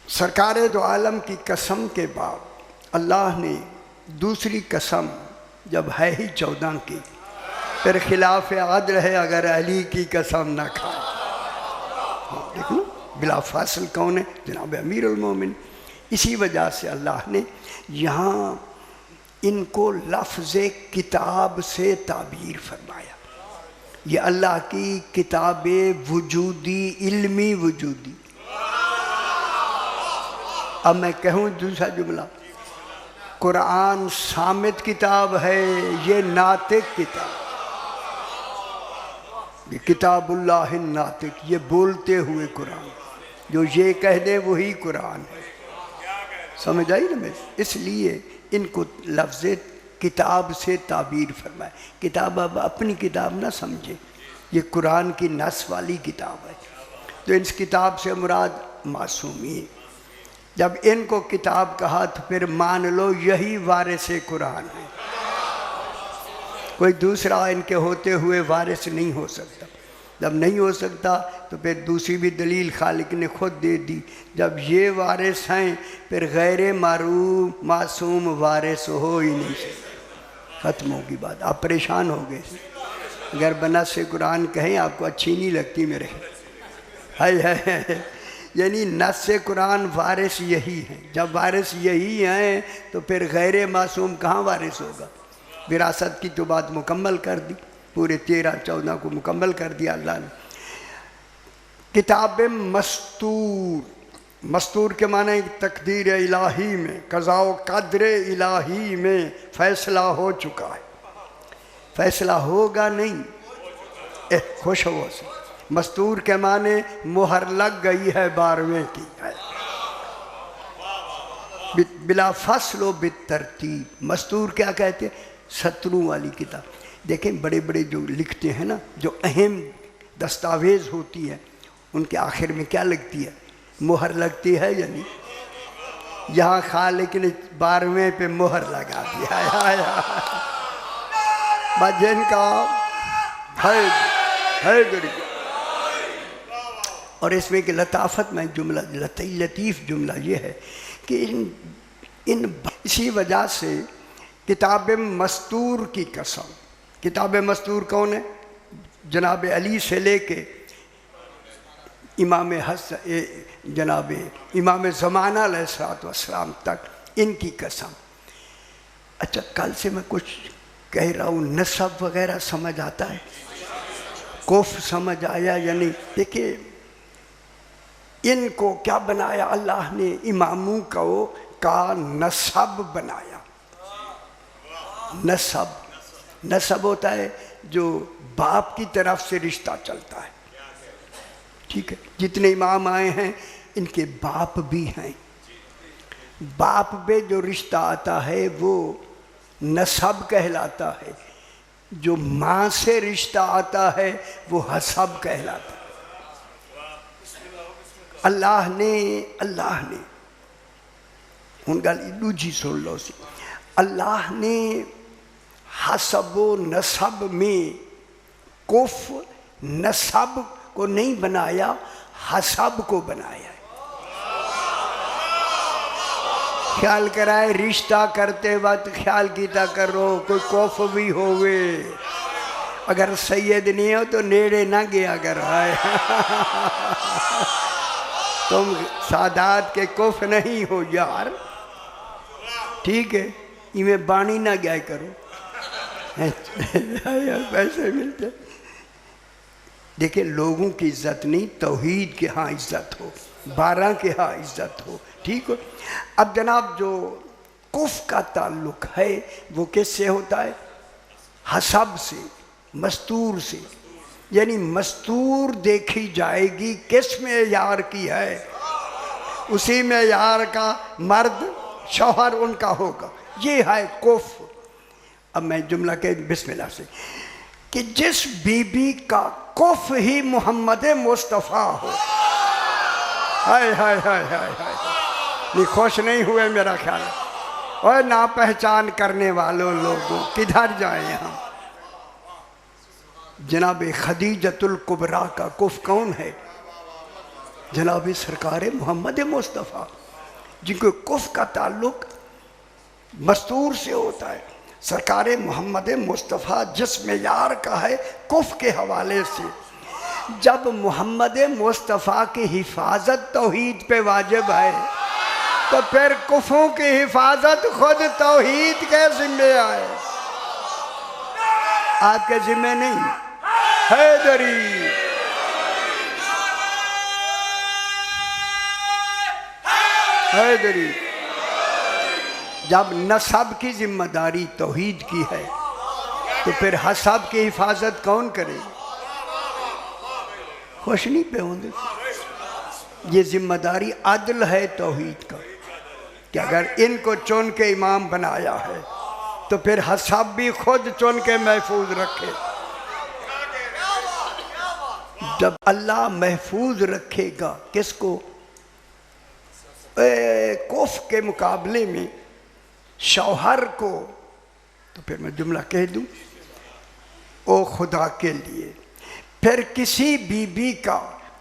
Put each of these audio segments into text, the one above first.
सरकारे दो आलम की कसम के बाद अल्लाह ने दूसरी कसम जब है ही 14 की, फिर खिलाफ आदल है अगर अली की कसम ना खाए। देख लो बिला फासिल कौन है? जनाब अमीर उल मोमिन। इसी वजह से अल्लाह ने यहाँ इनको लफ्ज़ किताब से ताबीर फरमाया। ये अल्लाह की किताब वजूदी, इल्मी वजूदी। अब मैं कहूँ दूसरा जुमला, कुरान सामित किताब है, ये नातिक किताब, ये किताबुल्लाह नातिक, ये बोलते हुए कुरान, जो ये कह दे वही कुरान है। समझ आई ना मैं? इसलिए इनको लफ्ज़ किताब से ताबीर फरमाए। किताब अब अपनी किताब ना समझे, ये कुरान की नस वाली किताब है। तो इस किताब से मुराद मासूमी। जब इनको किताब कहा तो फिर मान लो यही वारिस कुरान है, कोई दूसरा इनके होते हुए वारिस नहीं हो सकता। जब नहीं हो सकता तो फिर दूसरी भी दलील खालिक ने खुद दे दी, जब ये वारिस हैं फिर गैर मारूफ मासूम वारिस हो ही नहीं सकता। ख़त्म होगी बात। आप परेशान हो गए। अगर बनस से कुरान कहें आपको अच्छी नहीं लगती मेरे, है यानी नस से कुरान वारिस यही है। जब वारिस यही हैं तो फिर गैर मासूम कहाँ वारिस होगा? विरासत की तो बात मुकम्मल कर दी, पूरे 13-14 को मुकम्मल कर दिया अल्लाह ने। किताब मस्तूर, मस्तूर के माने तकदीर इलाही में, कज़ा व क़द्र इलाही में फ़ैसला हो चुका है। फ़ैसला होगा नहीं, खुश हो से। मस्तूर के माने मुहर लग गई है 12वें की है, बिला फस्ल बितरतीब। मस्तूर क्या कहते हैं? शत्रु वाली किताब। देखें बड़े बड़े जो लिखते हैं ना, जो अहम दस्तावेज़ होती है उनके आखिर में क्या लगती है? मुहर लगती है या नहीं? यहाँ खालिक ने 12वें पे मुहर लगा दिया जिनका है गरीब। और इसमें कि लताफत में जुमला, लतीफ़ जुमला ये है कि इन इसी वजह से किताब मस्तूर की कसम। किताब मस्तूर कौन है? जनाब अली से लेके इमाम जनाब इमाम ज़माना अलैहिस्सलाम तक, इनकी कसम। अच्छा, कल से मैं कुछ कह रहा हूँ, नसब वगैरह समझ आता है? कुफ समझ आया या नहीं? देखिए इनको क्या बनाया अल्लाह ने? इमामों को का नसब बनाया। नसब, नसब होता है जो बाप की तरफ से रिश्ता चलता है। ठीक है, जितने इमाम आए हैं इनके बाप भी हैं। बाप पे जो रिश्ता आता है वो नसब कहलाता है। जो माँ से रिश्ता आता है वो हसब कहलाता है। अल्लाह ने उन गल दूजी सुन लो सी, अल्लाह ने हसब नसब में कुफ नसब को नहीं बनाया, हसब को बनाया। ख्याल कराए रिश्ता करते वक्त ख्याल कीता करो कोई कुफ भी होवे, अगर सैयद नहीं हो तो नेड़े ना गया कर। तुम सादात के कुफ नहीं हो यार, ठीक है? इमें बाणी ना गया करो पैसे मिलते। देखिए लोगों की इज्जत नहीं, तौहीद के हाँ इज्जत हो, 12 के हाँ इज्जत हो, ठीक हो? अब जनाब जो कुफ का ताल्लुक है वो किससे होता है? हसब से, मस्तूर से। यानी मस्तूर देखी जाएगी किस मेयार की है, उसी मेयार का मर्द शौहर उनका होगा। ये है कुफ। अब मैं जुमला के बिस्मिल्लाह से कि जिस बीबी का कुफ ही मोहम्मद मुस्तफ़ा हो। हाय हाय हाय हाय हाय, ये खुश नहीं हुए मेरा ख्याल। और ना पहचान करने वालों लोगों किधर जाएं हम? जनाब खदीजतुल कुबरा का कुफ कौन है? जनाब सरकार मोहम्मद मुस्तफ़ा, जिनको कुफ का ताल्लुक मस्तूर से होता है। सरकार मोहम्मद मुस्तफ़ा जिस्म यार का है कुफ के हवाले से। जब मोहम्मद मुस्तफ़ा की हिफाजत तौहीद पे वाजिब है, तो फिर कुफों की हिफाजत खुद तौहीद के जिम्मे आए, आपके जिम्मे नहीं। हैदरी हैदरी, जब नसब की जिम्मेदारी तौहीद की है, तो फिर हसब की हिफाजत कौन करेगा? खुश नहीं पे होंगे। ये जिम्मेदारी अदल है तौहीद का कि अगर इनको चुन के इमाम बनाया है, तो फिर हसब भी खुद चुन के महफूज रखे। जब अल्लाह महफूज रखेगा किसको? कुफ के मुकाबले में शौहर को, तो फिर मैं जुमला कह दूं, ओ खुदा के लिए। फिर किसी बीबी का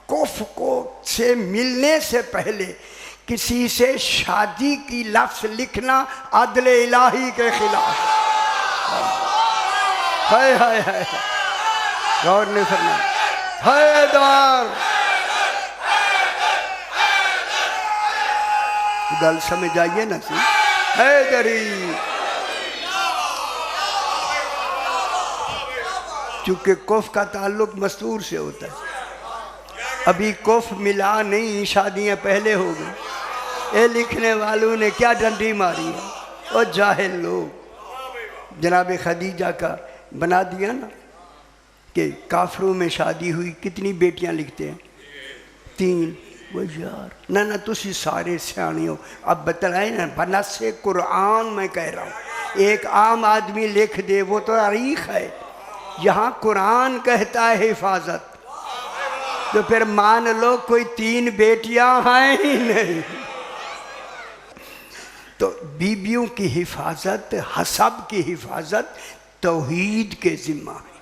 कुफ को से मिलने से पहले किसी से शादी की लफ्ज़ लिखना अदल इलाही के खिलाफ है। है गौर ने फरमाया हैदर, गल समझ आइए ना सी। हैदरी, चूँकि कुफ का ताल्लुक मस्तूर से होता है। अभी कुफ मिला नहीं, शादियां पहले हो गई। ये लिखने वालों ने क्या डंडी मारी है, और जाहिल लोग। जनाब खदीजा का बना दिया ना कि काफरों में शादी हुई, कितनी बेटियां लिखते हैं? 3। वो यार ना ना तुसी सारे सियाने हो, अब बतलाए ना, बना से कुरान मैं कह रहा हूँ। एक आम आदमी लिख दे वो तो तारीख है, यहाँ कुरान कहता है हिफाजत, तो फिर मान लो कोई 3 बेटियां हैं ही नहीं। तो बीबियों की हिफाजत, हसब की हिफाजत तौहीद के जिम्मा है।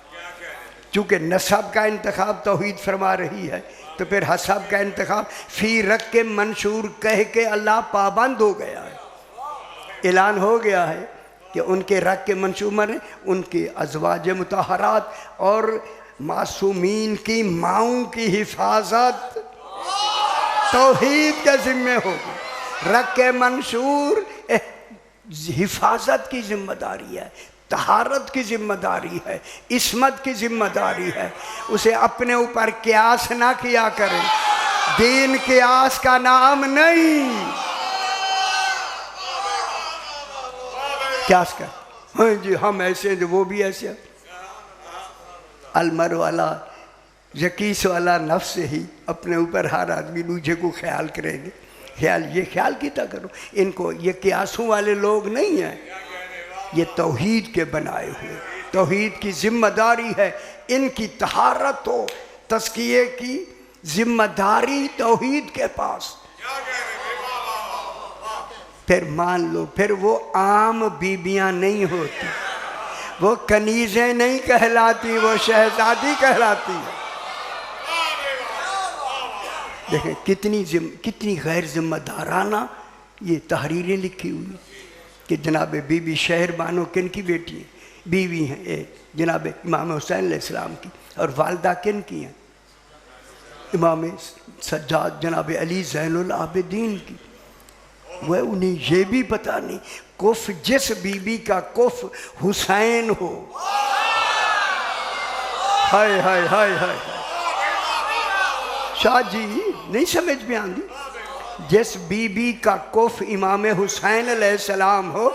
चूँकि नसब का इंतखाब तौहीद फरमा रही है, तो फिर हसब का इंतखाब फी रख के मंशूर कह के अल्लाह पाबंद हो गया है। ऐलान हो गया है कि उनके रख के मंशूर हैं, उनके अज़वाज मुतहरात और मासूमीन की माओं की हिफाजत तौहीद के जिम्मे होगी। रख के मंशूर हिफाजत की जिम्मेदारी है, तहारत की जिम्मेदारी है, इस्मत की जिम्मेदारी है। उसे अपने ऊपर क्यास ना किया करें, दीन क्यास का नाम नहीं। क्यास कर, हाँ जी हम ऐसे हैं, वो भी ऐसे। अलमर वाला यकीस वाला नफ्स से ही अपने ऊपर हर आदमी दूसरे को ख्याल करेंगे। ख्याल ये ख्याल कितना करो, इनको ये क्यासों वाले लोग नहीं हैं, ये तौहीद के बनाए हुए। तौहीद की जिम्मेदारी है, इनकी तहारत हो, तज़किये की जिम्मेदारी तौहीद के पास। फिर मान लो, फिर वो आम बीबियां नहीं होती, वो कनीज़ें नहीं कहलाती, वो शहजादी कहलाती है। देखें कितनी गैर जिम्मेदाराना ये तहरीरें लिखी हुई कि जनाब बीबी शहर बानो किन की बेटी है? बीवी हैं एक जनाब इमाम हुसैन अलैहिस्सलाम की, और वालदा किन की हैं? इमाम सज्जाद जनाब अली ज़ैनुल आबिदीन की। वह उन्हें ये भी पता नहीं कुफ जिस बीबी का कुफ हुसैन हो। हाय हाय हाय हाय, शाह जी नहीं समझ में आती। जिस बीबी का कुफ इमाम हुसैन अलैहिस्सलाम हो,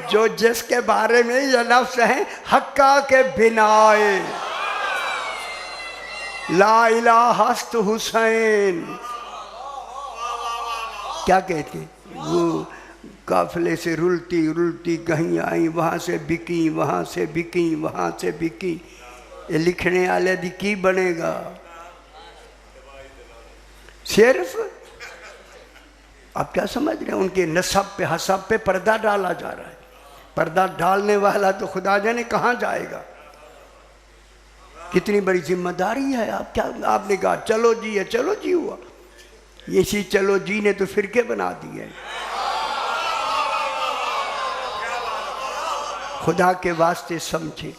जो जिसके बारे में यह लफ्ज़ है हक्का के बिनाए ला इलाहा हस्त हुसैन, क्या कहते हैं? वो काफिले से रुलती रुलती कहीं आई, वहाँ से बिकी, वहाँ से बिकी, वहाँ से बिकी। ये लिखने वाले दी की बनेगा? सिर्फ आप क्या समझ रहे हैं? उनके नसब पे हसब पे पर्दा डाला जा रहा है। पर्दा डालने वाला तो खुदा जाने कहाँ जाएगा। कितनी बड़ी जिम्मेदारी है। आप क्या, आपने कहा चलो जी है, चलो जी हुआ। इसी चलो जी ने तो फिरके बना दिए। खुदा के वास्ते समझे।